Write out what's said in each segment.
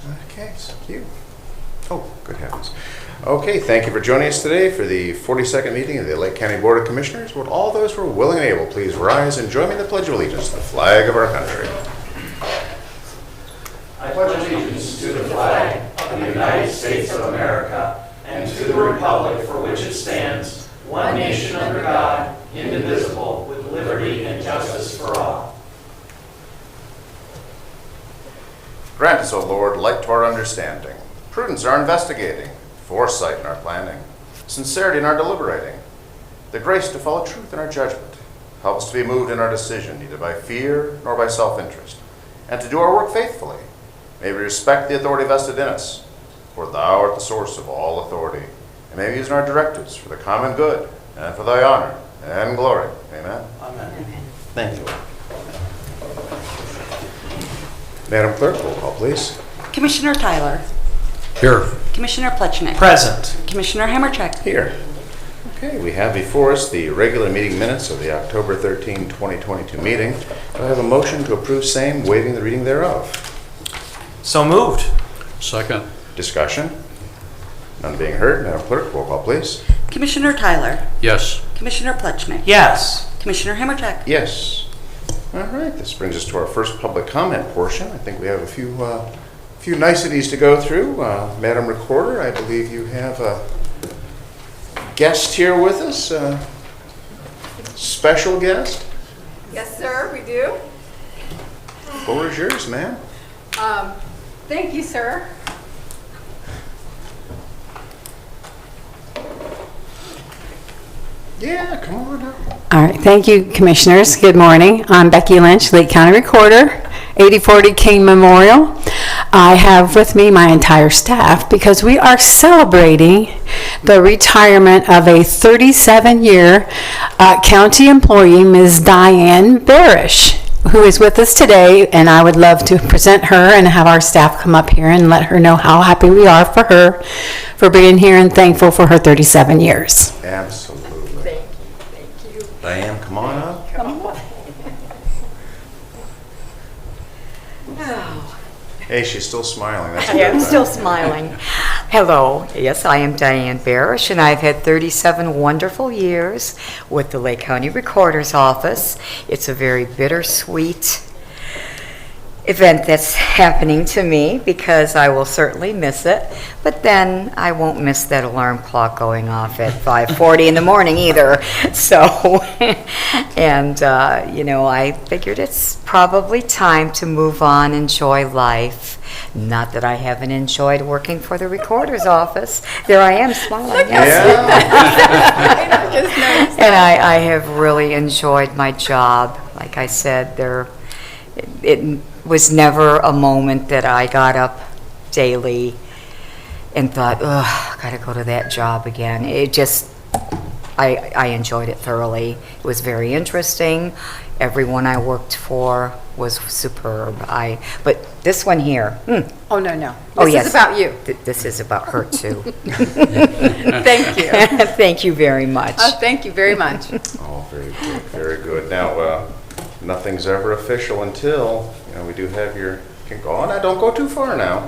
Okay, thank you. Oh, good heavens. Okay, thank you for joining us today for the 42nd meeting of the Lake County Board of Commissioners. Would all those who are willing and able please rise and join me in the Pledge of Allegiance to the flag of our country. I pledge allegiance to the flag of the United States of America and to the republic for which it stands, one nation under God, indivisible, with liberty and justice for all. Grant us, O Lord, light to our understanding, prudence in our investigating, foresight in our planning, sincerity in our deliberating, the grace to follow truth in our judgment. Help us to be moved in our decision, neither by fear nor by self-interest, and to do our work faithfully. May we respect the authority vested in us, for thou art the source of all authority, and may we use our directives for the common good and for thy honor and glory. Amen. Amen. Thank you. Madam Clerk, roll call, please. Commissioner Tyler. Here. Commissioner Plechnik. Present. Commissioner Hammercheck. Here. Okay, we have before us the regular meeting minutes of the October 13, 2022 meeting. Do I have a motion to approve same, waiving the reading thereof? So moved. Second. Discussion? None being heard. Madam Clerk, roll call, please. Commissioner Tyler. Yes. Commissioner Plechnik. Yes. Commissioner Hammercheck. Yes. All right, this brings us to our first public comment portion. I think we have a few niceties to go through. Madam Recorder, I believe you have a guest here with us, special guest. Yes, sir, we do. Floor is yours, ma'am. Thank you, sir. Yeah, come on up. All right, thank you, Commissioners. Good morning. I'm Becky Lynch, Lake County Recorder, 8040 King Memorial. I have with me my entire staff because we are celebrating the retirement of a 37-year county employee, Ms. Diane Barish, who is with us today, and I would love to present her and have our staff come up here and let her know how happy we are for her for being here and thankful for her 37 years. Absolutely. Thank you. Diane, come on up. Come on. Hey, she's still smiling. That's a I good am thing. still smiling. Hello, yes, I am Diane Barish, and I've had 37 wonderful years with the Lake County Recorder's Office. It's a very bittersweet event that's happening to me because I will certainly miss it, but then I won't miss that alarm clock going off at 5:40 in the morning either. So, and I figured it's probably time to move on, enjoy life. Not that I haven't enjoyed working for the Recorder's Office. There I am smiling. Yeah. I just noticed. And I have really enjoyed my job. Like I said, it was never a moment that I got up daily and thought, ugh, I gotta go to that job again. It just, I enjoyed it thoroughly. It was very interesting. Everyone I worked for was superb. But this one here, Oh, no. Oh, This yes. is about you. This is about her too. Thank you. Thank you very much. Thank you very much. Oh, very good, very good. Now, nothing's ever official until, we do have your, you can go on, don't go too far now.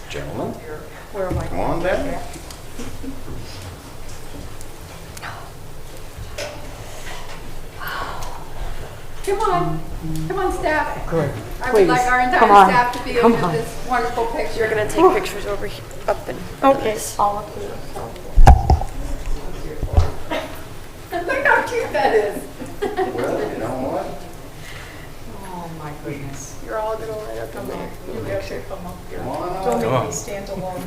Gentlemen, come on down. Come on, staff. Good. I would like our entire Come on. staff to be Come in on. this wonderful picture. You're going to take pictures over here, up and Okay. Look how cute that is. Well, you know what? Oh, my goodness. You're all gonna let her come up. You actually come up here. Come on Come up. on. Stand alone.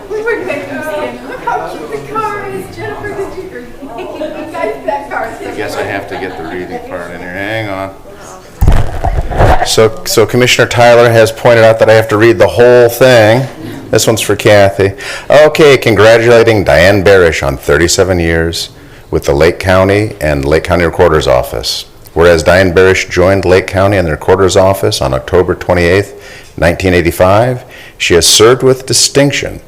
We were thinking, look how cute the car is. Jennifer, did you guys, that car is so I guess I have to get the reading part in here. Hang on. So Commissioner Tyler has pointed out that I have to read the whole thing. This one's for Kathy. Okay, congratulating Diane Barish on 37 years with the Lake County and Lake County Recorder's Office. Whereas Diane Barish joined Lake County and the Recorder's Office on October 28th, 1985, she has served with distinction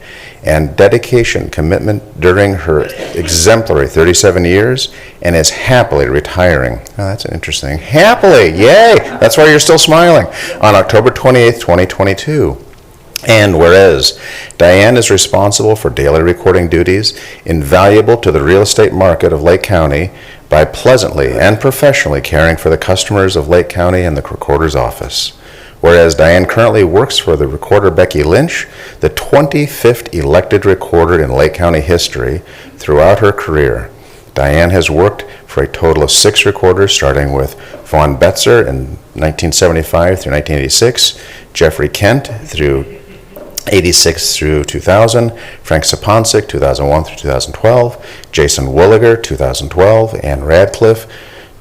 and dedication, commitment during her exemplary 37 years, and is happily retiring. Oh, that's interesting. Happily, yay! That's why you're still smiling. On October 28th, 2022. And whereas Diane is responsible for daily recording duties invaluable to the real estate market of Lake County by pleasantly and professionally caring for the customers of Lake County and the recorder's office. Whereas Diane currently works for the recorder Becky Lynch, the 25th elected recorder in Lake County history. Throughout her career, Diane has worked for a total of 6 recorders, starting with Vaughn Betzer in 1975 through 1986, Jeffrey Kent through 86 through 2000, Frank Saponsic 2001 through 2012, Jason Wooliger 2012, Ann Radcliffe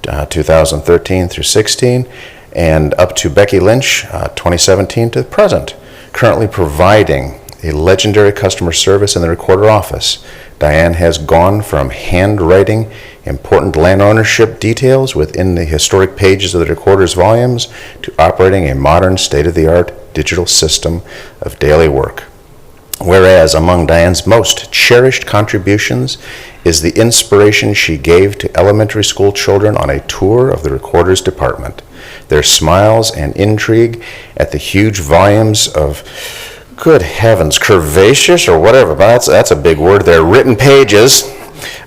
2013 through 16, and up to Becky Lynch 2017 to the present, currently providing a legendary customer service in the recorder office. Diane has gone from handwriting important land ownership details within the historic pages of the recorder's volumes to operating a modern state-of-the-art digital system of daily work. Whereas among Diane's most cherished contributions is the inspiration she gave to elementary school children on a tour of the recorder's department. Their smiles and intrigue at the huge volumes of, good heavens, curvaceous or whatever, but that's a big word there, written pages.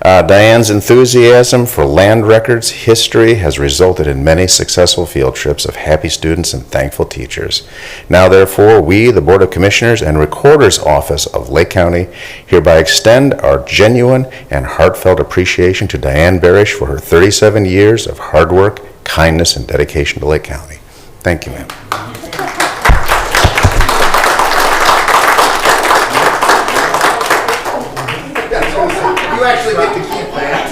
Diane's enthusiasm for land records history has resulted in many successful field trips of happy students and thankful teachers. Now, therefore, we, the Board of Commissioners and Recorder's Office of Lake County, hereby extend our genuine and heartfelt appreciation to Diane Barish for her 37 years of hard work, kindness, and dedication to Lake County. Thank you, ma'am. You actually get to keep that.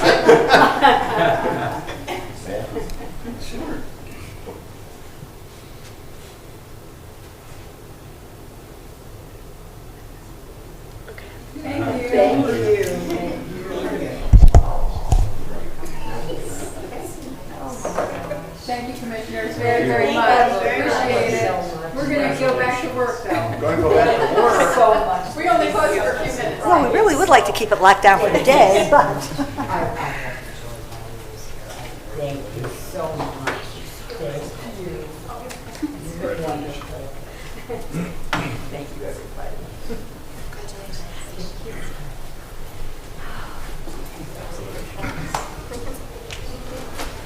Thank you, Commissioners, very, very much. Appreciate it. We're going to go back to work, though. Going to go back to work. So much. We only close for a few minutes. Well, we really would like to keep it locked down for the day, but. Thank you so much. Thank you. You're wonderful. Thank you, everybody.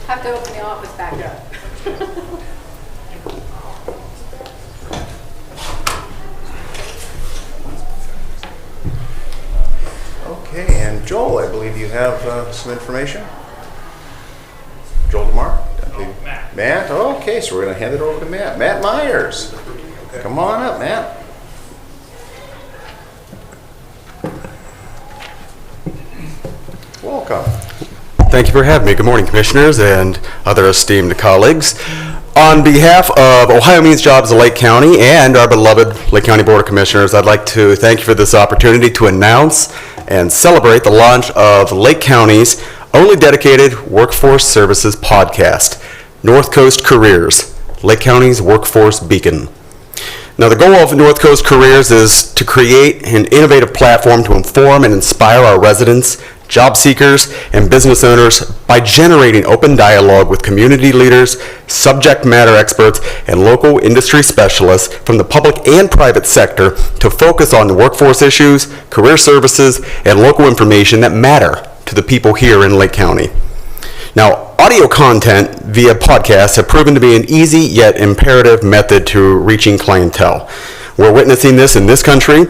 Have to open the office back up. Okay, and Joel, I believe you have some information. Joel DeMar? Matt? Okay, so we're going to hand it over to Matt. Matt Myers. Come on up, Matt. Welcome. Thank you for having me. Good morning, Commissioners and other esteemed colleagues. On behalf of Ohio Means Jobs of Lake County and our beloved Lake County Board of Commissioners, I'd like to thank you for this opportunity to announce and celebrate the launch of Lake County's only dedicated workforce services podcast, North Coast Careers, Lake County's workforce beacon. Now, the goal of North Coast Careers is to create an innovative platform to inform and inspire our residents, job seekers, and business owners by generating open dialogue with community leaders, subject matter experts, and local industry specialists from the public and private sector to focus on workforce issues, career services, and local information that matter to the people here in Lake County. Now, audio content via podcasts have proven to be an easy yet imperative method to reaching clientele. We're witnessing this in this country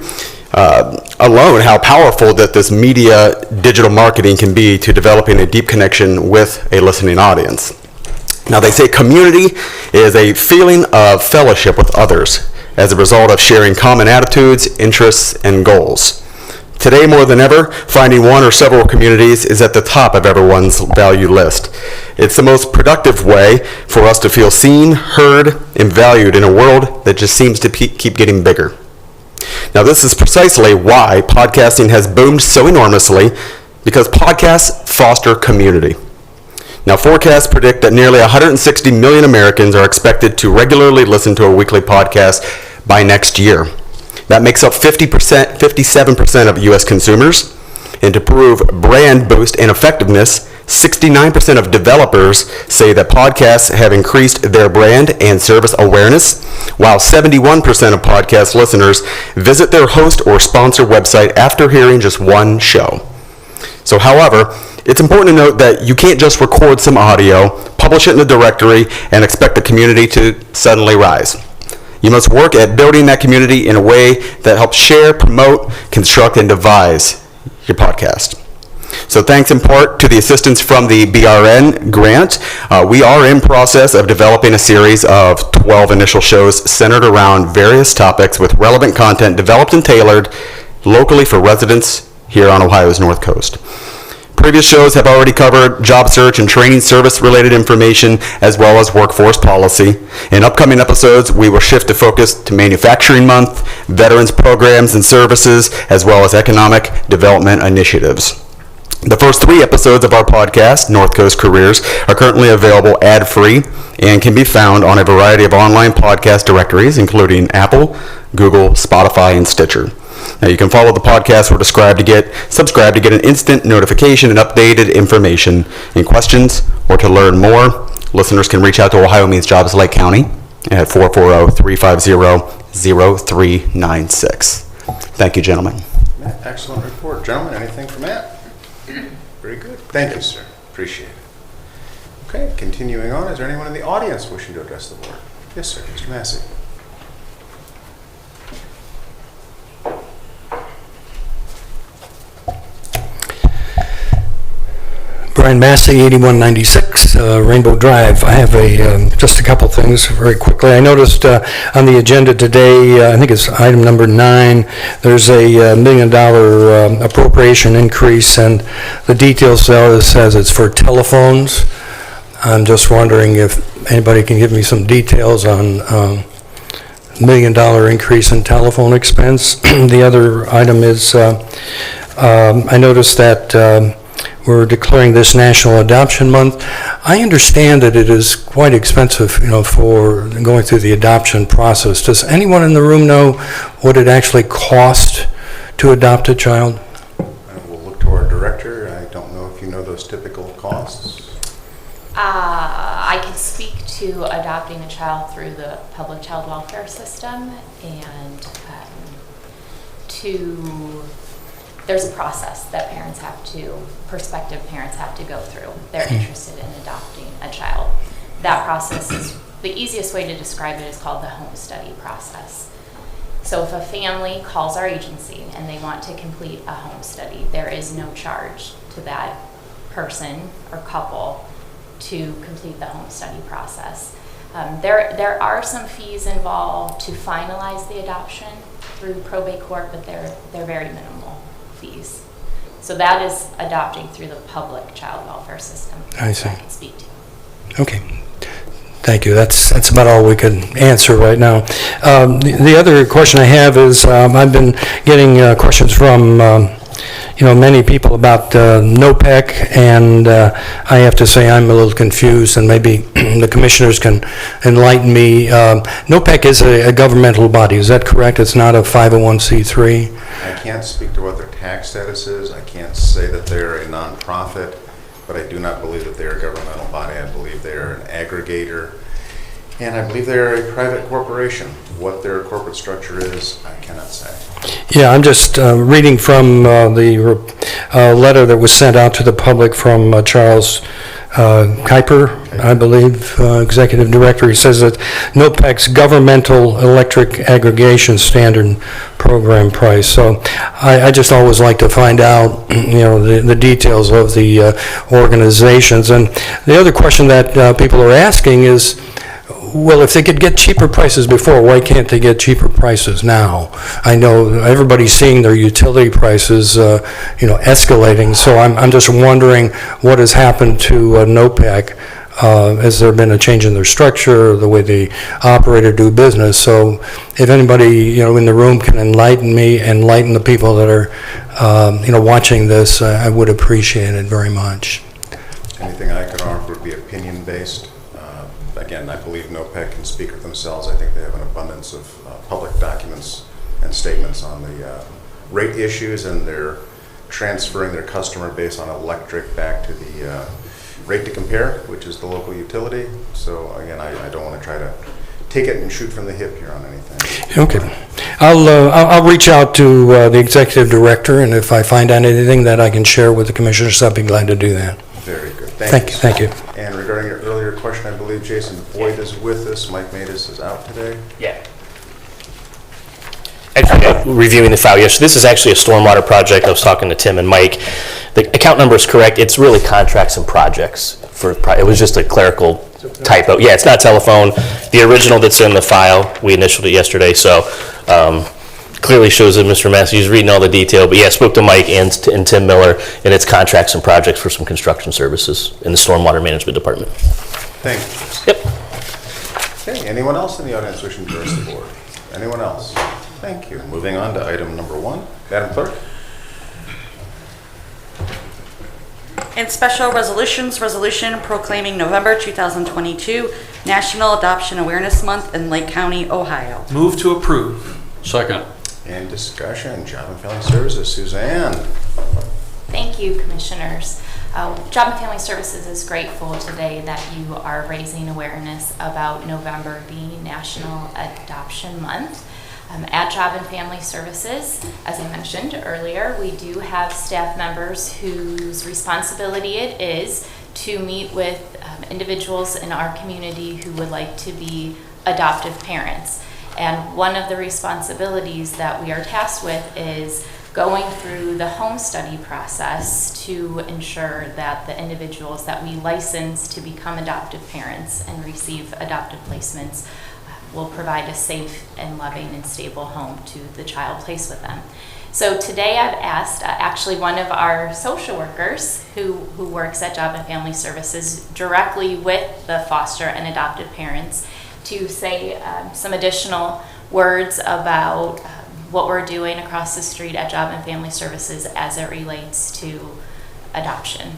alone, how powerful that this media digital marketing can be to developing a deep connection with a listening audience. Now, they say community is a feeling of fellowship with others as a result of sharing common attitudes, interests, and goals. Today, more than ever, finding one or several communities is at the top of everyone's value list. It's the most productive way for us to feel seen, heard, and valued in a world that just seems to keep getting bigger. Now, this is precisely why podcasting has boomed so enormously, because podcasts foster community. Now, forecasts predict that nearly 160 million Americans are expected to regularly listen to a weekly podcast by next year. That makes up 57% of U.S. consumers. And to prove brand boost and effectiveness, 69% of developers say that podcasts have increased their brand and service awareness, while 71% of podcast listeners visit their host or sponsor website after hearing just one show. So, however, it's important to note that you can't just record some audio, publish it in the directory, and expect the community to suddenly rise. You must work at building that community in a way that helps share, promote, construct, and devise your podcast. So thanks in part to the assistance from the BRN grant, we are in process of developing a series of 12 initial shows centered around various topics with relevant content developed and tailored locally for residents here on Ohio's North Coast. Previous shows have already covered job search and training service related information as well as workforce policy. In upcoming episodes, we will shift to focus to Manufacturing Month, veterans programs and services, as well as economic development initiatives. The first 3 episodes of our podcast, North Coast Careers, are currently available ad-free and can be found on a variety of online podcast directories, including Apple, Google, Spotify, and Stitcher. Now you can follow the podcast or subscribe to get an instant notification and updated information. In questions or to learn more, listeners can reach out to Ohio Means Jobs Lake County at 440-350-0396. Thank you, gentlemen. Matt, excellent report. Gentlemen, anything from Matt? Very good. Thank you, sir. Appreciate it. Okay, continuing on, is there anyone in the audience wishing to address the board? Yes, sir. Mr. Massey. Brian Massey, 8196 Rainbow Drive. I have just a couple things very quickly. I noticed on the agenda today, I think it's item number 9, there's a $1 million appropriation increase, and the details says it's for telephones. I'm just wondering if anybody can give me some details on $1 million increase in telephone expense. The other item is I noticed that we're declaring this National Adoption Month. I understand that it is quite expensive, for going through the adoption process. Does anyone in the room know what it actually costs to adopt a child? We'll look to our director. I don't know if you know those typical costs. I can speak to adopting a child through the public child welfare system, and there's a process that prospective parents have to go through. They're interested in adopting a child. That process is, the easiest way to describe it is called the home study process. So if a family calls our agency and they want to complete a home study, there is no charge to that person or couple to complete the home study process. There are some fees involved to finalize the adoption through probate court, but they're very minimal fees. So that is adopting through the public child welfare system. I see. I can speak to. Okay. Thank you. That's about all we could answer right now. The other question I have is I've been getting questions from many people about NOPEC, and I have to say I'm a little confused, and maybe the commissioners can enlighten me. NOPEC is a governmental body, is that correct? It's not a 501c3? I can't speak to what their tax status is. I can't say that they're a nonprofit, but I do not believe that they're a governmental body. I believe they're an aggregator, and I believe they're a private corporation. What their corporate structure is, I cannot say. Yeah, I'm just reading from the letter that was sent out to the public from Charles Kuiper, I believe, Executive Director. He says that NOPEC's Governmental Electric Aggregation Standard Program price. So I just always like to find out, the details of the organizations. And the other question that people are asking is, well, if they could get cheaper prices before, why can't they get cheaper prices now? I know everybody's seeing their utility prices, escalating. So I'm just wondering what has happened to NOPEC. Has there been a change in their structure, the way they operate or do business? So if anybody, in the room can enlighten me, enlighten the people that are, watching this, I would appreciate it very much. Anything I could offer would be opinion-based. Again, I believe NOPEC can speak for themselves. I think they have an abundance of public documents and statements on the rate issues, and they're transferring their customer base on electric back to the rate to compare, which is the local utility. So again, I don't want to try to take it and shoot from the hip here on anything. Okay. I'll reach out to the executive director, and if I find out anything that I can share with the commissioners, I'd be glad to do that. Very good. Thank you. And regarding your earlier question, I believe Jason Boyd is with us. Mike Matus is out today. Yeah. Actually, reviewing the file yesterday, this is actually a stormwater project. I was talking to Tim and Mike. The account number is correct. It's really contracts and projects. It was just a clerical typo. Yeah, it's not telephone. The original that's in the file, we initialed it yesterday, so clearly shows that Mr. Massey is reading all the detail. But yeah, I spoke to Mike and Tim Miller, and it's contracts and projects for some construction services in the stormwater management department. Thank you. Yep. Okay, anyone else in the audience wishing to address the board? Anyone else? Thank you. Moving on to item number 1. Madam Clerk? And special resolutions, resolution proclaiming November 2022 National Adoption Awareness Month in Lake County, Ohio. Move to approve. Second. And discussion. Job and Family Services. Suzanne? Thank you, Commissioners. Job and Family Services is grateful today that you are raising awareness about November being National Adoption Month. At Job and Family Services, as I mentioned earlier, we do have staff members whose responsibility it is to meet with individuals in our community who would like to be adoptive parents. And one of the responsibilities that we are tasked with is going through the home study process to ensure that the individuals that we license to become adoptive parents and receive adoptive placements will provide a safe and loving and stable home to the child placed with them. So today I've asked actually one of our social workers who works at Job and Family Services directly with the foster and adoptive parents to say some additional words about what we're doing across the street at Job and Family Services as it relates to adoption.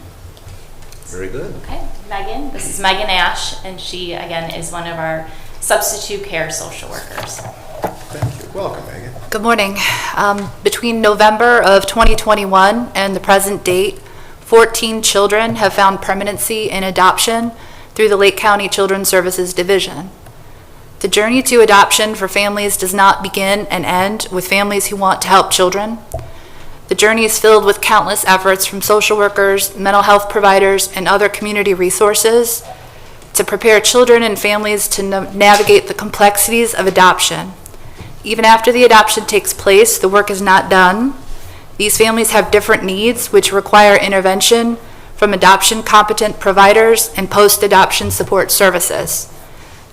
Very good. Okay, Megan, this is Megan Ash, and she again is one of our substitute care social workers. Thank you. Welcome, Megan. Good morning. Between November of 2021 and the present date, 14 children have found permanency in adoption through the Lake County Children's Services Division. The journey to adoption for families does not begin and end with families who want to help children. The journey is filled with countless efforts from social workers, mental health providers, and other community resources to prepare children and families to navigate the complexities of adoption. Even after the adoption takes place, the work is not done. These families have different needs which require intervention from adoption competent providers and post-adoption support services.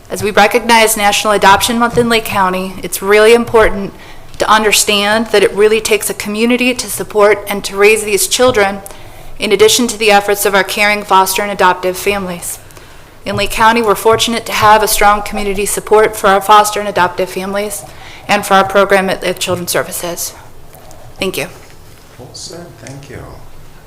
As we recognize National Adoption Month in Lake County, it's really important to understand that it really takes a community to support and to raise these children, in addition to the efforts of our caring foster and adoptive families. In Lake County, we're fortunate to have a strong community support for our foster and adoptive families and for our program at Children's Services. Thank you. Well said. Thank you.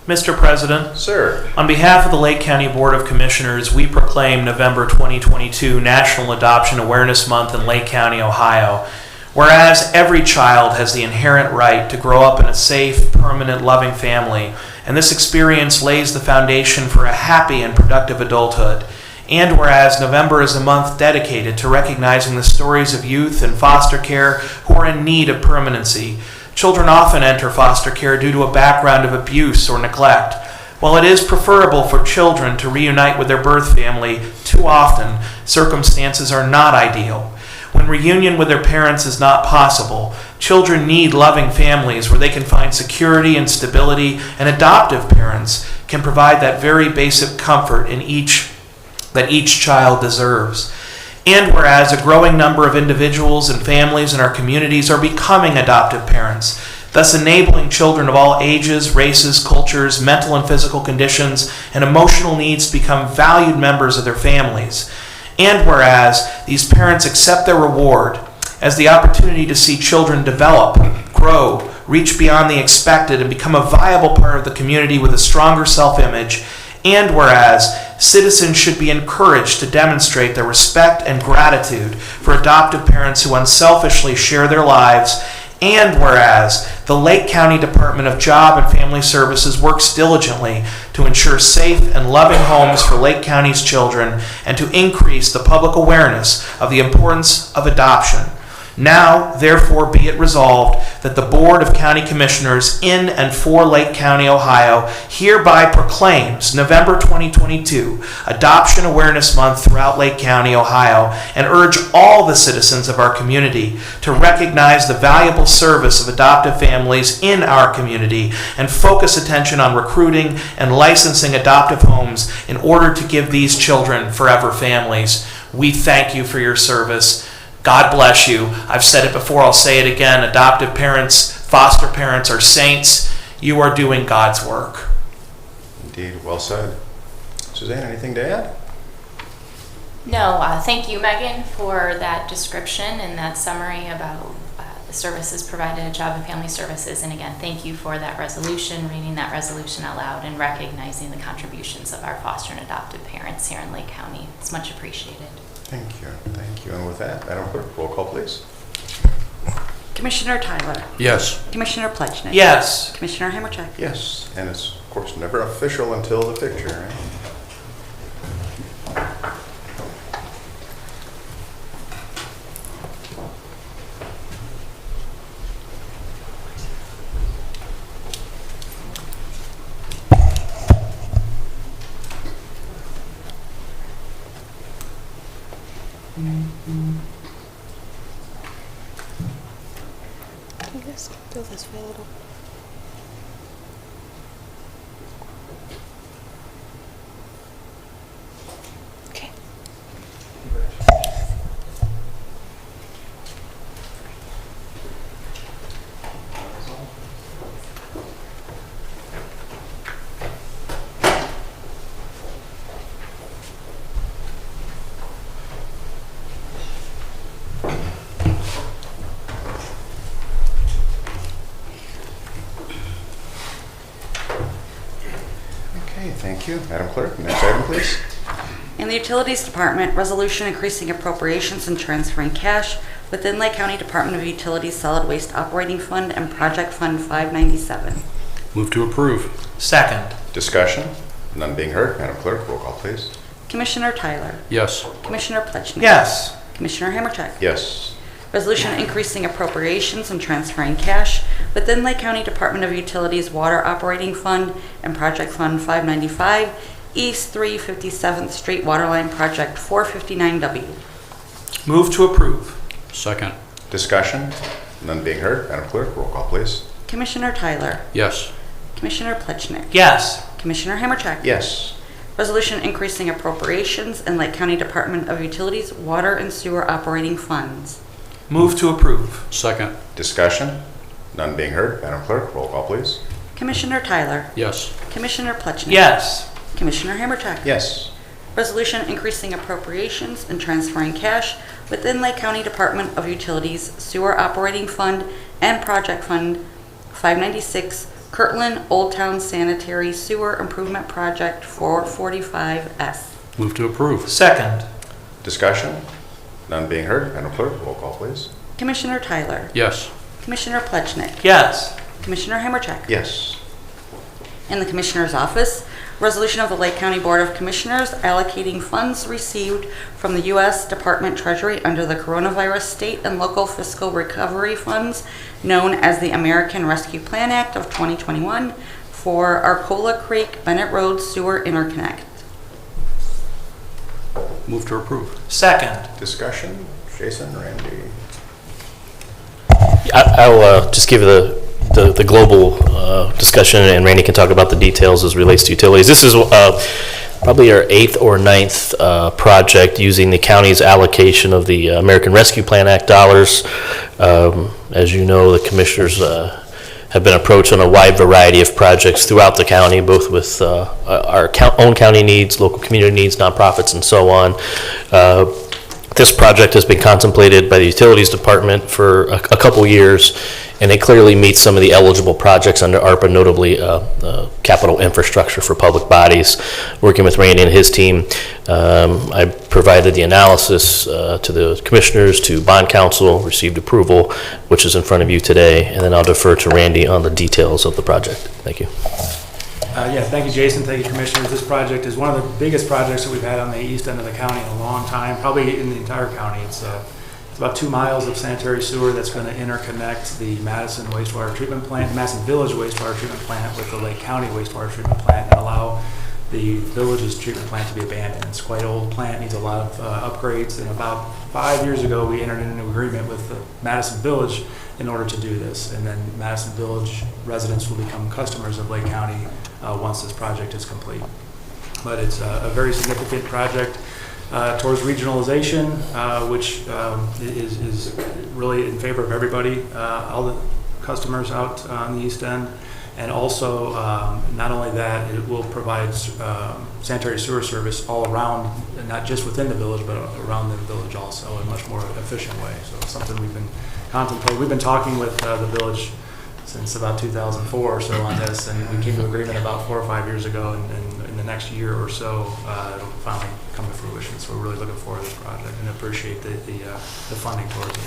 Mr. President, Sir. on behalf of the Lake County Board of Commissioners, we proclaim November 2022 National Adoption Awareness Month in Lake County, Ohio. Whereas every child has the inherent right to grow up in a safe, permanent, loving family, and this experience lays the foundation for a happy and productive adulthood. And whereas November is a month dedicated to recognizing the stories of youth in foster care who are in need of permanency, children often enter foster care due to a background of abuse or neglect. While it is preferable for children to reunite with their birth family, too often circumstances are not ideal. When reunion with their parents is not possible, children need loving families where they can find security and stability, and adoptive parents can provide that very basic comfort that each child deserves. And whereas a growing number of individuals and families in our communities are becoming adoptive parents, thus enabling children of all ages, races, cultures, mental and physical conditions, and emotional needs to become valued members of their families. And whereas these parents accept their reward as the opportunity to see children develop, grow, reach beyond the expected, and become a viable part of the community with a stronger self-image. And whereas citizens should be encouraged to demonstrate their respect and gratitude for adoptive parents who unselfishly share their lives And whereas the Lake County Department of Job and Family Services works diligently to ensure safe and loving homes for Lake County's children and to increase the public awareness of the importance of adoption. Now, therefore, be it resolved that the Board of County Commissioners in and for Lake County, Ohio, hereby proclaims November 2022 Adoption Awareness Month throughout Lake County, Ohio, and urge all the citizens of our community to recognize the valuable service of adoptive families in our community and focus attention on recruiting and licensing adoptive homes in order to give these children forever families. We thank you for your service. God bless you. I've said it before, I'll say it again. Adoptive parents, foster parents are saints. You are doing God's work. Indeed, well said. Suzanne, anything to add? No, thank you, Megan, for that description and that summary about the services provided at Job and Family Services. And again, thank you for that resolution, reading that resolution out loud and recognizing the contributions of our foster and adoptive parents here in Lake County. It's much appreciated. Thank you. Thank you. And with that, Madam Clerk, roll call, please. Commissioner Tyler. Yes. Commissioner Plechnik. Yes. Commissioner Hammercheck. Yes, and it's, of course, never official until the picture, right? Okay, thank you. Madam Clerk, next item, please. In the Utilities Department, resolution increasing appropriations and transferring cash within Lake County Department of Utilities Solid Waste Operating Fund and Project Fund 597. Move to approve. Second. Discussion? None being heard. Madam Clerk, roll call, please. Commissioner Tyler. Yes. Commissioner Plechnik. Yes. Commissioner Hammercheck. Yes. Resolution increasing appropriations and transferring cash within Lake County Department of Utilities Water Operating Fund and Project Fund 595, East 357th Street Waterline Project 459W. Move to approve. Second. Discussion? None being heard. Madam Clerk, roll call, please. Commissioner Tyler. Yes. Commissioner Plechnik. Yes. Commissioner Hammercheck. Yes. Resolution increasing appropriations in Lake County Department of Utilities Water and Sewer Operating Funds. Move to approve. Second. Discussion? None being heard. Madam Clerk, roll call, please. Commissioner Tyler. Yes. Commissioner Plechnik. Yes. Commissioner Hammercheck. Yes. Resolution increasing appropriations and transferring cash within Lake County Department of Utilities Sewer Operating Fund and Project Fund 596, Kirtland Old Town Sanitary Sewer Improvement Project 445S. Move to approve. Second. Discussion? None being heard. Madam Clerk, roll call, please. Commissioner Tyler. Yes. Commissioner Plechnik. Yes. Commissioner Hammercheck. Yes. In the Commissioner's Office, resolution of the Lake County Board of Commissioners allocating funds received from the U.S. Department Treasury under the Coronavirus State and Local Fiscal Recovery Funds, known as the American Rescue Plan Act of 2021, for Arcola Creek Bennett Road Sewer Interconnect. Move to approve. Second. Discussion? Jason, Randy? I'll just give the global discussion, and Randy can talk about the details as relates to utilities. This is probably our 8th or 9th project using the county's allocation of the American Rescue Plan Act dollars. As you know, the commissioners have been approached on a wide variety of projects throughout the county, both with our own county needs, local community needs, nonprofits, and so on. This project has been contemplated by the Utilities Department for a couple years, and it clearly meets some of the eligible projects under ARPA, notably capital infrastructure for public bodies. Working with Randy and his team, I provided the analysis to the commissioners, to bond counsel, received approval, which is in front of you today, and then I'll defer to Randy on the details of the project. Thank you. Yeah, thank you, Jason. Thank you, Commissioners. This project is one of the biggest projects that we've had on the east end of the county in a long time, probably in the entire county. It's about 2 miles of sanitary sewer that's going to interconnect the Madison wastewater treatment plant, Madison Village wastewater treatment plant with the Lake County wastewater treatment plant, and allow the village's treatment plant to be abandoned. It's quite an old plant, needs a lot of upgrades, and about 5 years ago we entered into an agreement with the Madison Village in order to do this, and then Madison Village residents will become customers of Lake County once this project is complete. But it's a very significant project towards regionalization, which is really in favor of everybody, all the customers out on the east end. And also, not only that, it will provide sanitary sewer service all around, and not just within the village, but around the village also in a much more efficient way. So it's something we've been contemplating. We've been talking with the village since about 2004 or so on this, and we came to agreement about 4 or 5 years ago, and in the next year or so, it'll finally come to fruition. So we're really looking forward to this project and appreciate the funding towards it.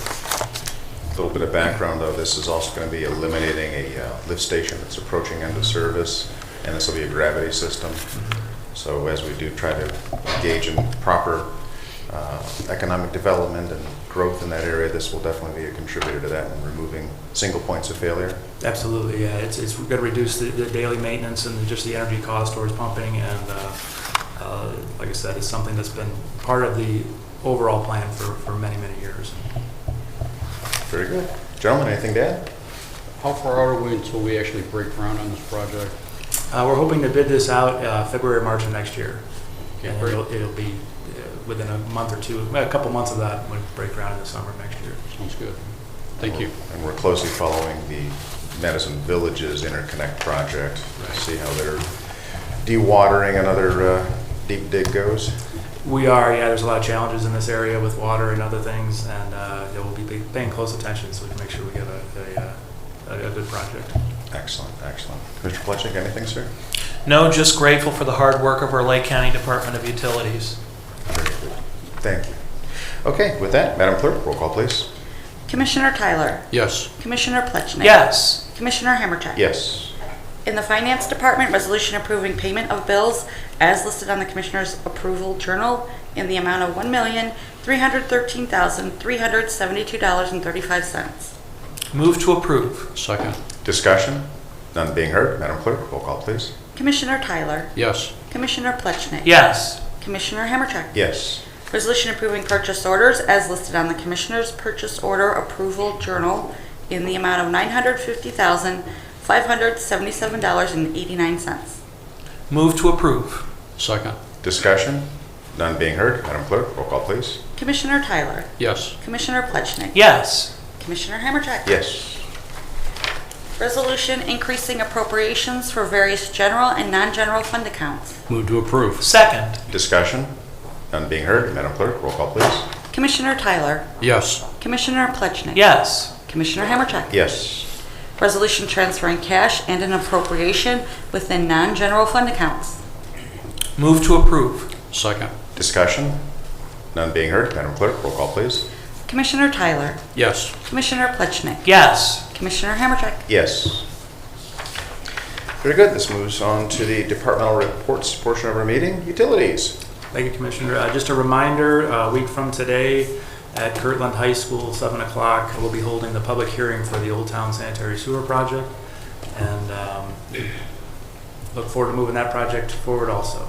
A little bit of background, though, this is also going to be eliminating a lift station that's approaching end of service, and this will be a gravity system. So as we do try to engage in proper economic development and growth in that area, this will definitely be a contributor to that and removing single points of failure. Absolutely, yeah. It's going to reduce the daily maintenance and just the energy cost towards pumping, and like I said, it's something that's been part of the overall plan for many, many years. Very good. Gentlemen, anything to add? How far out are we until we actually break ground on this project? We're hoping to bid this out February, March of next year. Okay, And it'll be within a month or two, a couple months of that, when we break ground in the summer of next year. Sounds good. Thank you. And we're closely following the Madison Villages Interconnect project to see how their dewatering and other deep dig goes. We are, yeah. There's a lot of challenges in this area with water and other things, and we'll be paying close attention so we can make sure we get a good project. Excellent, excellent. Mr. Fletchik, anything, sir? No, just grateful for the hard work of our Lake County Department of Utilities. Very good. Thank you. Okay, with that, Madam Clerk, roll call, please. Commissioner Tyler. Yes. Commissioner Plechnik. Yes. Commissioner Hammercheck. Yes. In the Finance Department, resolution approving payment of bills as listed on the Commissioner's Approval Journal in the amount of $1,313,372.35. Move to approve. Second. Discussion? None being heard. Madam Clerk, roll call, please. Commissioner Tyler. Yes. Commissioner Plechnik. Yes. Commissioner Hammercheck. Yes. Resolution approving purchase orders as listed on the Commissioner's Purchase Order Approval Journal in the amount of $950,577.89. Move to approve. Second. Discussion? None being heard. Madam Clerk, roll call, please. Commissioner Tyler. Yes. Commissioner Plechnik. Yes. Commissioner Hammercheck. Yes. Resolution increasing appropriations for various general and non-general fund accounts. Move to approve. Second. Discussion? None being heard. Madam Clerk, roll call, please. Commissioner Tyler. Yes. Commissioner Plechnik. Yes. Commissioner Hammercheck. Yes. Resolution transferring cash and an appropriation within non-general fund accounts. Move to approve. Second. Discussion? None being heard. Madam Clerk, roll call, please. Commissioner Tyler. Yes. Commissioner Plechnik. Yes. Commissioner Hammercheck. Yes. Very good. This moves on to the departmental reports portion of our meeting. Utilities. Thank you, Commissioner. Just a reminder, a week from today at Kirtland High School, 7 o'clock, we'll be holding the public hearing for the Old Town Sanitary Sewer Project. And look forward to moving that project forward also.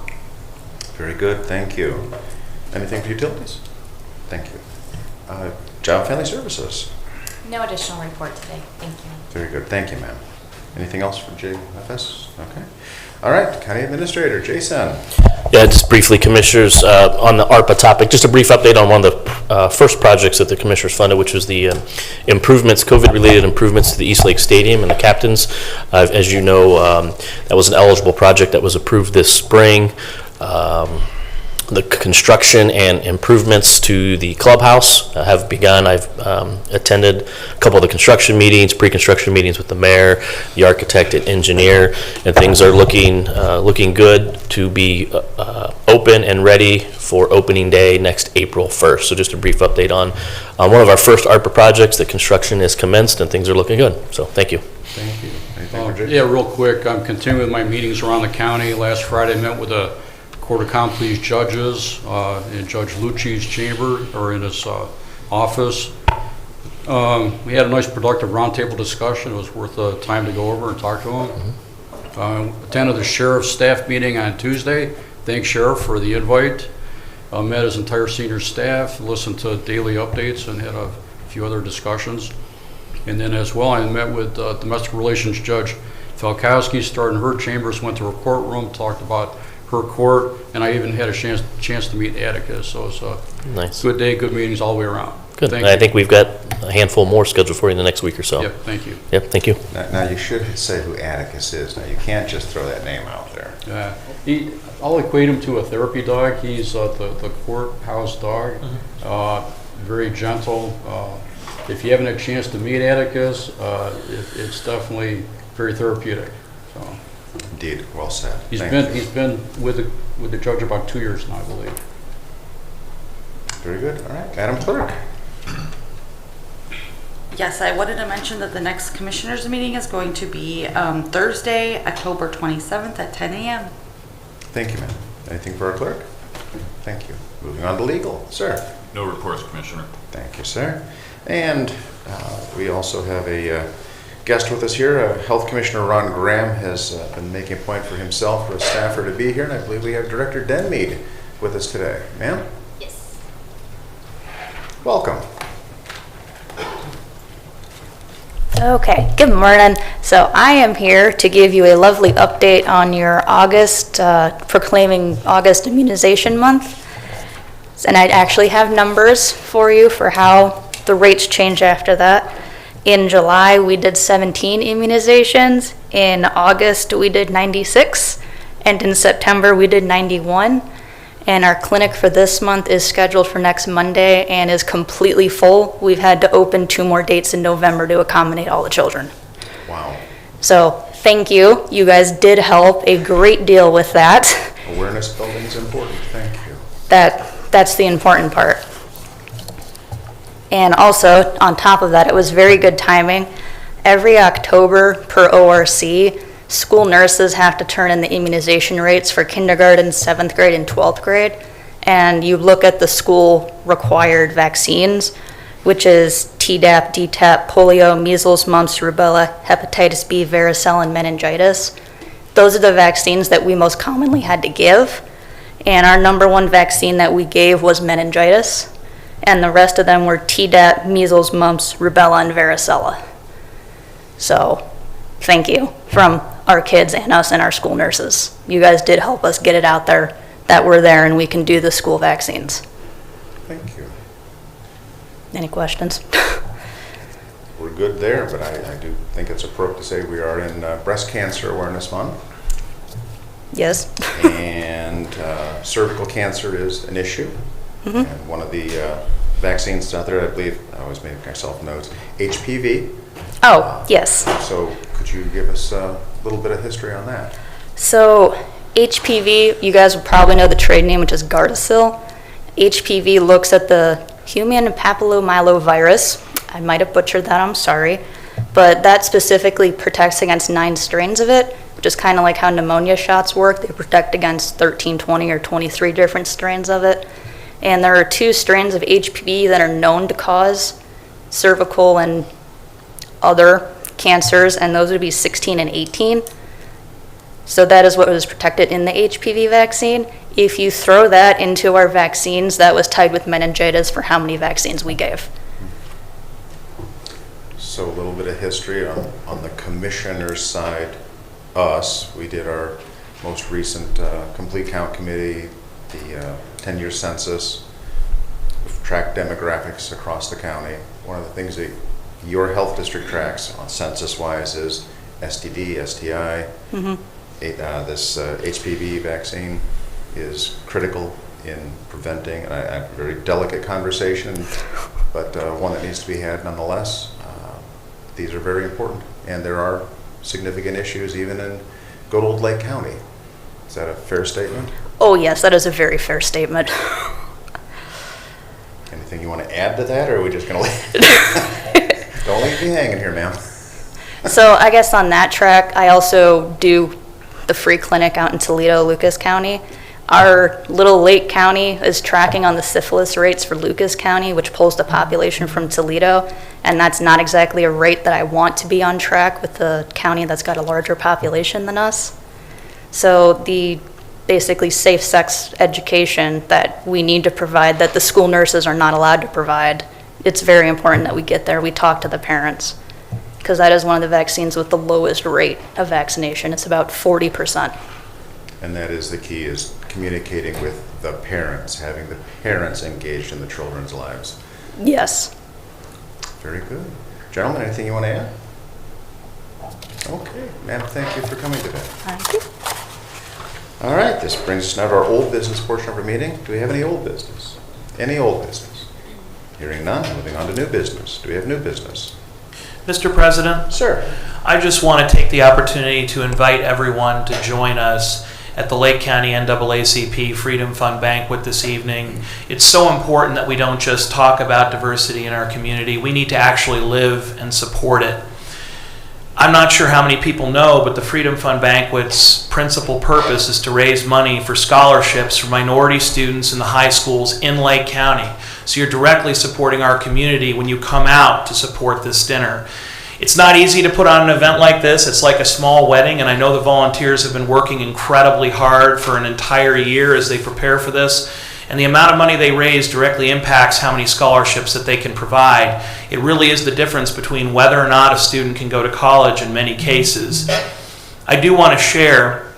Very good. Thank you. Anything for utilities? Thank you. Job and Family Services. No additional report today. Thank you. Very good. Thank you, ma'am. Anything else for JFS? Okay. All right. County Administrator, Jason. Yeah, just briefly, Commissioners, on the ARPA topic, just a brief update on one of the first projects that the Commissioners funded, which was the improvements, COVID-related improvements to the East Lake Stadium and the Captains. As you know, that was an eligible project that was approved this spring. The construction and improvements to the clubhouse have begun. I've attended a couple of the construction meetings, pre-construction meetings with the mayor, the architect and engineer, and things are looking good to be open and ready for opening day next April 1st. So just a brief update on one of our first ARPA projects. The construction is commenced and things are looking good. So thank you. Thank you. Yeah, real quick, I'm continuing with my meetings around the county. Last Friday, I met with the Court of Common Pleas judges in Judge Lucci's chamber, or in his office. We had a nice productive roundtable discussion. It was worth the time to go over and talk to him. Attended the sheriff's staff meeting on Tuesday. Thanks, Sheriff, for the invite. Met his entire senior staff, listened to daily updates, and had a few other discussions. And then as well, I met with Domestic Relations Judge Falkowski, started in her chambers, went to her courtroom, talked about her court, and I even had a chance to meet Atticus. So it's a Nice. good day, good meetings all the way around. Good. Thank I you. think we've got a handful more scheduled for you in the next week or so. Yep, thank you. Yep, thank you. Now, you should say who Atticus is. Now, you can't just throw that name out there. I'll equate him to a therapy dog. He's the courthouse dog. Very gentle. If you haven't had a chance to meet Atticus, it's definitely very therapeutic. So. Indeed, well said. He's Thank been with the judge about 2 years now, I believe. Very good. All right, Madam Clerk. Yes, I wanted to mention that the next commissioners meeting is going to be Thursday, October 27th at 10 a.m. Thank you, ma'am. Anything for our clerk? Thank you. Moving on to legal. Sir. No reports, Commissioner. Thank you, sir. And we also have a guest with us here. Health Commissioner Ron Graham has been making a point for himself, for a staffer, to be here, and I believe we have Director Denmead with us today. Ma'am? Yes. Welcome. Okay, good morning. So I am here to give you a lovely update on your August, proclaiming August Immunization Month. And I actually have numbers for you for how the rates change after that. In July, we did 17 immunizations. In August, we did 96. And in September, we did 91. And our clinic for this month is scheduled for next Monday and is completely full. We've had to open 2 more dates in November to accommodate all the children. Wow. So thank you. You guys did help a great deal with that. Awareness building is important. Thank you. That's the important part. And also, on top of that, it was very good timing. Every October per ORC, school nurses have to turn in the immunization rates for kindergarten, 7th grade, and 12th grade. And you look at the school required vaccines, which is Tdap, DTaP, polio, measles, mumps, rubella, hepatitis B, varicella, and meningitis. Those are the vaccines that we most commonly had to give. And our number 1 vaccine that we gave was meningitis. And the rest of them were Tdap, measles, mumps, rubella, and varicella. So, thank you from our kids and us and our school nurses. You guys did help us get it out there that we're there and we can do the school vaccines. Thank you. Any questions? We're good there, but I do think it's appropriate to say we are in Breast Cancer Awareness Month. Yes. And cervical cancer is an issue. Mm-hmm. And one of the vaccines out there, I believe, I always make myself notes, HPV. Oh, yes. So could you give us a little bit of history on that? So HPV, you guys will probably know the trade name, which is Gardasil. HPV looks at the human papillomylovirus. I might have butchered that, I'm sorry. But that specifically protects against 9 strains of it, which is kind of like how pneumonia shots work. They protect against 13, 20, or 23 different strains of it. And there are 2 strains of HPV that are known to cause cervical and other cancers, and those would be 16 and 18. So that is what was protected in the HPV vaccine. If you throw that into our vaccines, that was tied with meningitis for how many vaccines we gave. So a little bit of history on the commissioner's side. We did our most recent complete count committee, the 10-year census. We've tracked demographics across the county. One of the things that your health district tracks on census-wise is STD, STI. Mm-hmm. This HPV vaccine is critical in preventing, and a very delicate conversation, but one that needs to be had nonetheless. These are very important, and there are significant issues even in good old Lake County. Is that a fair statement? Oh, yes, that is a very fair statement. Anything you want to add to that, or are we just going to don't leave me hanging here, ma'am. So I guess on that track, I also do the free clinic out in Toledo, Lucas County. Our little Lake County is tracking on the syphilis rates for Lucas County, which pulls the population from Toledo, and that's not exactly a rate that I want to be on track with the county that's got a larger population than us. So the basically safe sex education that we need to provide, that the school nurses are not allowed to provide, it's very important that we get there. We talk to the parents, because that is one of the vaccines with the lowest rate of vaccination. It's about 40%. And that is the key, is communicating with the parents, having the parents engaged in the children's lives. Yes. Very good. Gentlemen, anything you want to add? Okay, ma'am, thank you for coming today. Thank you. All right, this brings us now to our old business portion of our meeting. Do we have any old business? Any old business? Hearing none, moving on to new business. Do we have new business? Mr. President? Sir. I just want to take the opportunity to invite everyone to join us at the Lake County NAACP Freedom Fund Banquet this evening. It's so important that we don't just talk about diversity in our community. We need to actually live and support it. I'm not sure how many people know, but the Freedom Fund Banquet's principal purpose is to raise money for scholarships for minority students in the high schools in Lake County. So you're directly supporting our community when you come out to support this dinner. It's not easy to put on an event like this. It's like a small wedding, and I know the volunteers have been working incredibly hard for an entire year as they prepare for this. And the amount of money they raise directly impacts how many scholarships that they can provide. It really is the difference between whether or not a student can go to college in many cases. I do want to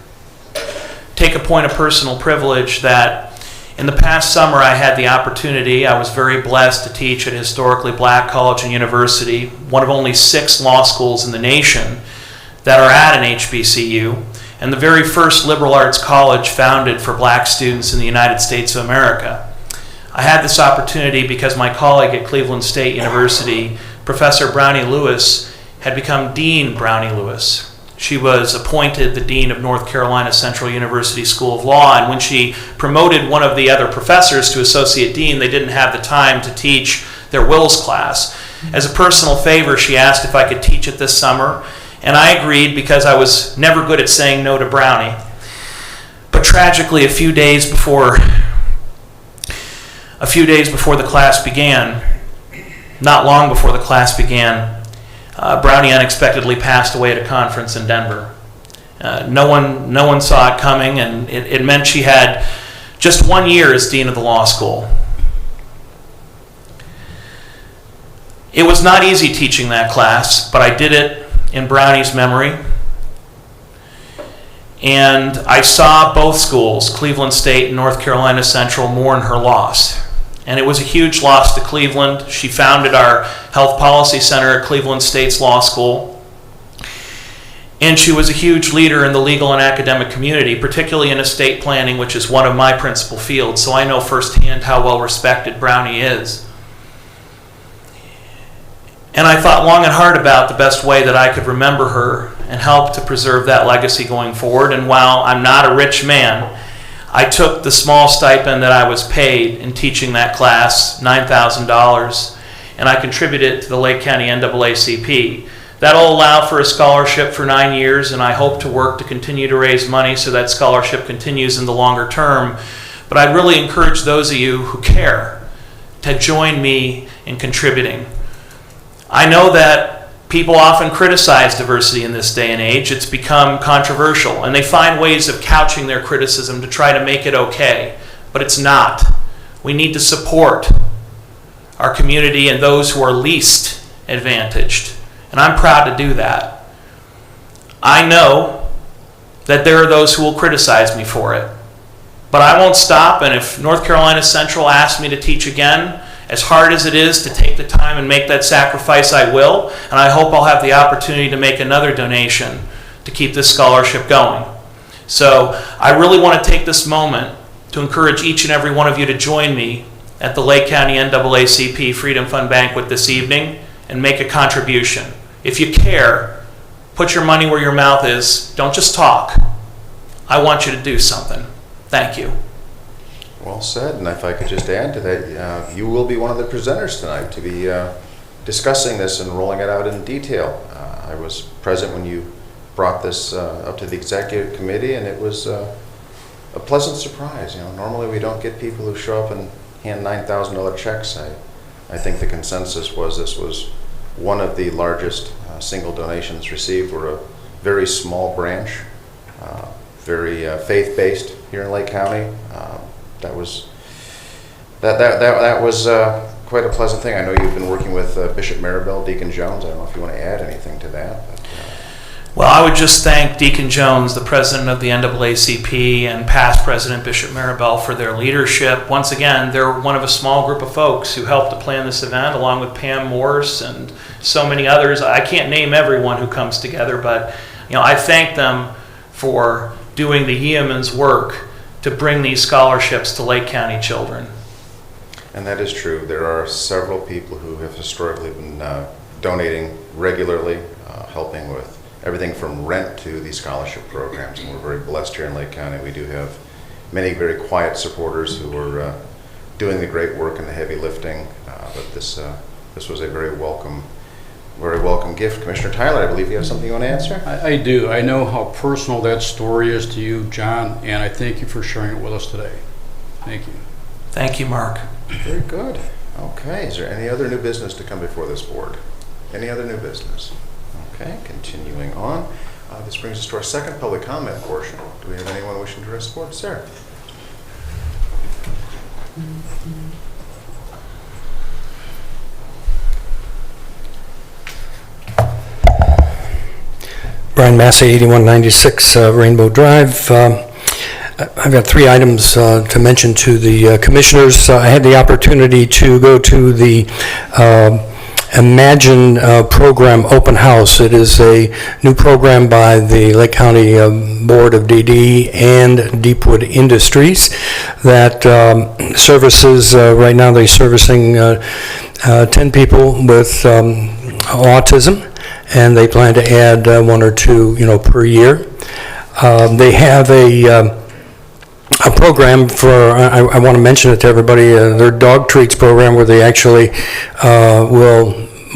take a point of personal privilege that in the past summer I had the opportunity, I was very blessed to teach at a historically black college and university, one of only 6 law schools in the nation that are at an HBCU, and the very first liberal arts college founded for black students in the United States of America. I had this opportunity because my colleague at Cleveland State University, Professor Brownie Lewis, had become Dean Brownie Lewis. She was appointed the Dean of North Carolina Central University School of Law, and when she promoted one of the other professors to Associate Dean, they didn't have the time to teach their wills class. As a personal favor, she asked if I could teach it this summer, and I agreed because I was never good at saying no to Brownie. But tragically, a few days before the class began, not long before the class began, Brownie unexpectedly passed away at a conference in Denver. No one saw it coming, and it meant she had just 1 year as dean of the law school. It was not easy teaching that class, but I did it in Brownie's memory. And I saw both schools, Cleveland State and North Carolina Central, mourn her loss. And it was a huge loss to Cleveland. She founded our Health Policy Center at Cleveland State's Law School. And she was a huge leader in the legal and academic community, particularly in estate planning, which is one of my principal fields. So I know firsthand how well respected Brownie is. And I thought long and hard about the best way that I could remember her and help to preserve that legacy going forward. And while I'm not a rich man, I took the small stipend that I was paid in teaching that class, $9,000, and I contributed it to the Lake County NAACP. That'll allow for a scholarship for 9 years, and I hope to work to continue to raise money so that scholarship continues in the longer term. But I'd really encourage those of you who care to join me in contributing. I know that people often criticize diversity in this day and age. It's become controversial, and they find ways of couching their criticism to try to make it okay, but it's not. We need to support our community and those who are least advantaged, and I'm proud to do that. I know that there are those who will criticize me for it, but I won't stop, and if North Carolina Central asks me to teach again, as hard as it is to take the time and make that sacrifice, I will, and I hope I'll have the opportunity to make another donation to keep this scholarship going. So I really want to take this moment to encourage each and every one of you to join me at the Lake County NAACP Freedom Fund Banquet this evening and make a contribution. If you care, put your money where your mouth is. Don't just talk. I want you to do something. Thank you. Well said, and if I could just add to that, you will be one of the presenters tonight to be discussing this and rolling it out in detail. I was present when you brought this up to the executive committee, and it was a pleasant surprise. You know, normally we don't get people who show up and hand $9,000 checks. I think the consensus was this was one of the largest single donations received. We're a very small branch, very faith-based here in Lake County. That was quite a pleasant thing. I know you've been working with Bishop Maribel, Deacon Jones. I don't know if you want to add anything to that. But, well, I would just thank Deacon Jones, the president of the NAACP, and past President Bishop Maribel for their leadership. Once again, they're one of a small group of folks who helped to plan this event, along with Pam Morse and so many others. I can't name everyone who comes together, but I thank them for doing the yeoman's work to bring these scholarships to Lake County children. And that is true. There are several people who have historically been donating regularly, helping with everything from rent to these scholarship programs. And we're very blessed here in Lake County. We do have many very quiet supporters who are doing the great work and the heavy lifting. But this was a very welcome gift. Commissioner Tyler, I believe you have something you want to answer? I do. I know how personal that story is to you, John, and I thank you for sharing it with us today. Thank you. Thank you, Mark. Very good. Okay, is there any other new business to come before this board? Any other new business? Okay, continuing on. This brings us to our second public comment portion. Do we have anyone wishing to address the board? Sarah. Brian Massey, 8196 Rainbow Drive. I've got 3 items to mention to the commissioners. I had the opportunity to go to the Imagine program open house. It is a new program by the Lake County Board of DD and Deepwood Industries that services, right now they're servicing 10 people with autism, and they plan to add 1 or 2, per year. They have a program for, I want to mention it to everybody, their dog treats program, where they actually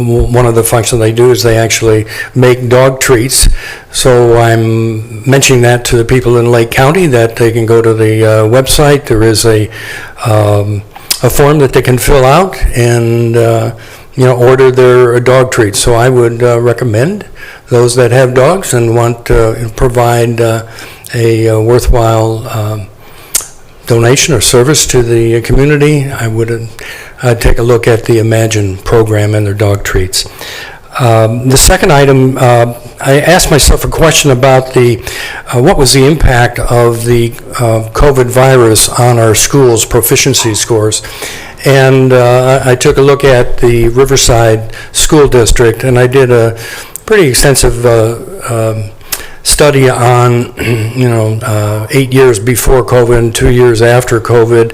one of the functions they do is they actually make dog treats. So I'm mentioning that to the people in Lake County, that they can go to the website. There is a form that they can fill out and order their dog treats. So I would recommend those that have dogs and want to provide a worthwhile donation or service to the community, I would take a look at the Imagine program and their dog treats. The second item, I asked myself a question about what was the impact of the COVID virus on our schools' proficiency scores. And I took a look at the Riverside School District, and I did a pretty extensive study on 8 years before COVID and 2 years after COVID.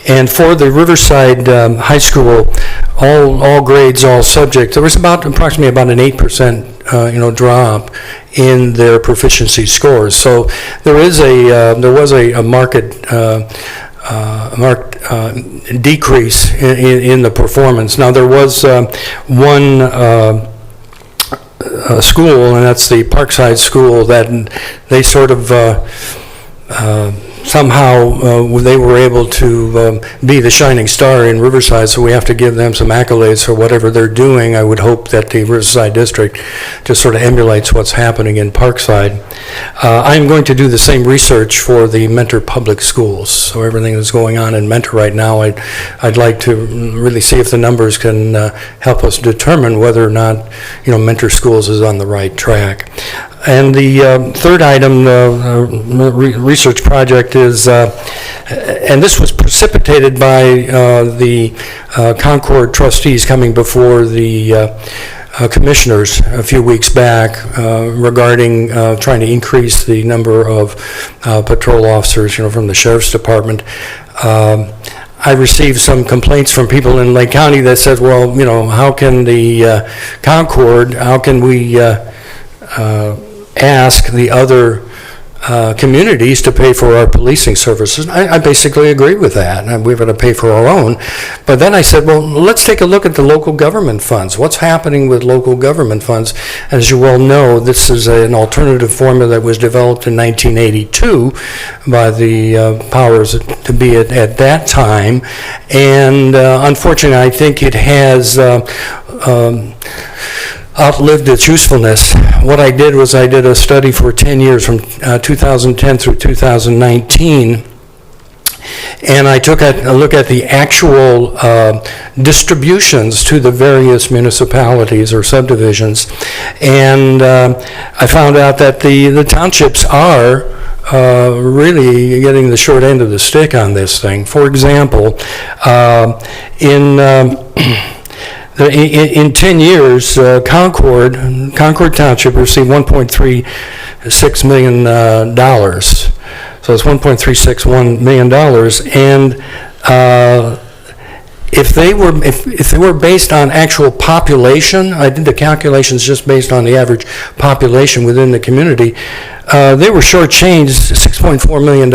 And for the Riverside High School, all grades, all subjects, there was approximately about an 8% drop in their proficiency scores. So there was a marked decrease in the performance. Now there was one school, and that's the Parkside School, that they sort of somehow they were able to be the shining star in Riverside, so we have to give them some accolades for whatever they're doing. I would hope that the Riverside District just sort of emulates what's happening in Parkside. I'm going to do the same research for the Mentor Public Schools, so everything that's going on in Mentor right now, I'd like to really see if the numbers can help us determine whether or not Mentor Schools is on the right track. And the third item, research project, is, and this was precipitated by the Concord trustees coming before the commissioners a few weeks back regarding trying to increase the number of patrol officers, from the sheriff's department. I received some complaints from people in Lake County that said, well, how can the Concord, how can we ask the other communities to pay for our policing services? I basically agree with that. We're going to pay for our own. But then I said, well, let's take a look at the local government funds. What's happening with local government funds? As you well know, this is an alternative formula that was developed in 1982 by the powers to be at that time. And unfortunately, I think it has outlived its usefulness. What I did was I did a study for 10 years from 2010 through 2019, and I took a look at the actual distributions to the various municipalities or subdivisions, and I found out that the townships are really getting the short end of the stick on this thing. For example, in 10 years, Concord Township received $1.36 million. So it's $1.361 million. And if they were based on actual population, I did the calculations just based on the average population within the community, they were shortchanged $6.4 million.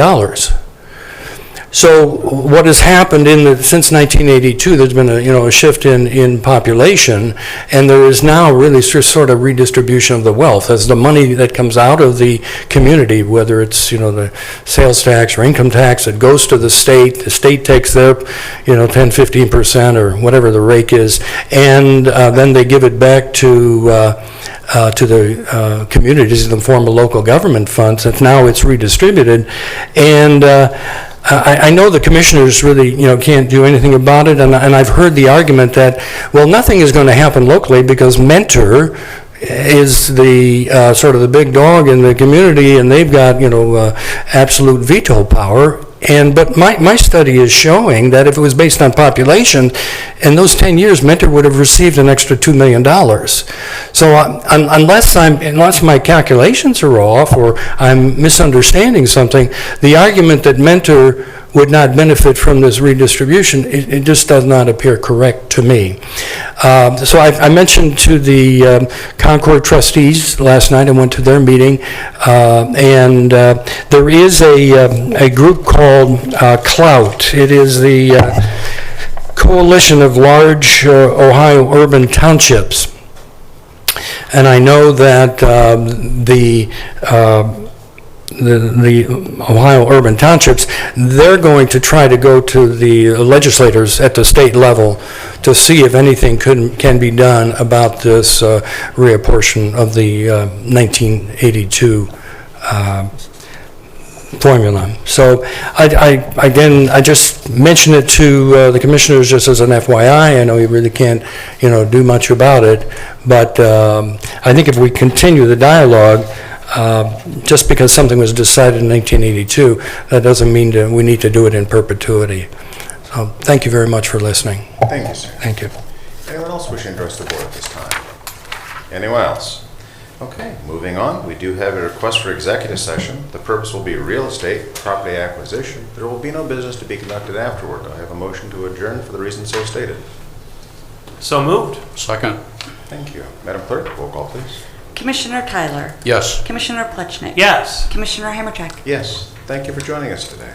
So what has happened since 1982, there's been a shift in population, and there is now really sort of redistribution of the wealth as the money that comes out of the community, whether it's the sales tax or income tax, it goes to the state takes their 10-15% or whatever the rate is, and then they give it back to the communities in the form of local government funds, and now it's redistributed. And I know the commissioners really, can't do anything about it, and I've heard the argument that, well, nothing is going to happen locally because Mentor is the sort of the big dog in the community, and they've got, absolute veto power. But my study is showing that if it was based on population, in those 10 years, Mentor would have received an extra $2 million. So unless my calculations are off or I'm misunderstanding something, the argument that Mentor would not benefit from this redistribution, it just does not appear correct to me. So I mentioned to the Concord trustees last night, I went to their meeting, and there is a group called CLOUT. It is the Coalition of Large Ohio Urban Townships. And I know that the Ohio Urban Townships, they're going to try to go to the legislators at the state level to see if anything can be done about this reapportion of the 1982 formula. So I just mention it to the commissioners just as an FYI. I know you really can't, do much about it, but I think if we continue the dialogue, just because something was decided in 1982, that doesn't mean that we need to do it in perpetuity. So thank you very much for listening. Thank you, sir. Thank you. Anyone else wishing to address the board at this time? Anyone else? Okay, moving on. We do have a request for executive session. The purpose will be real estate, property acquisition. There will be no business to be conducted afterward. I have a motion to adjourn for the reason so stated. So moved. Second. Thank you. Madam Clerk, roll call, please. Commissioner Tyler. Yes. Commissioner Plechnik. Yes. Commissioner Hammercheck. Yes. Thank you for joining us today.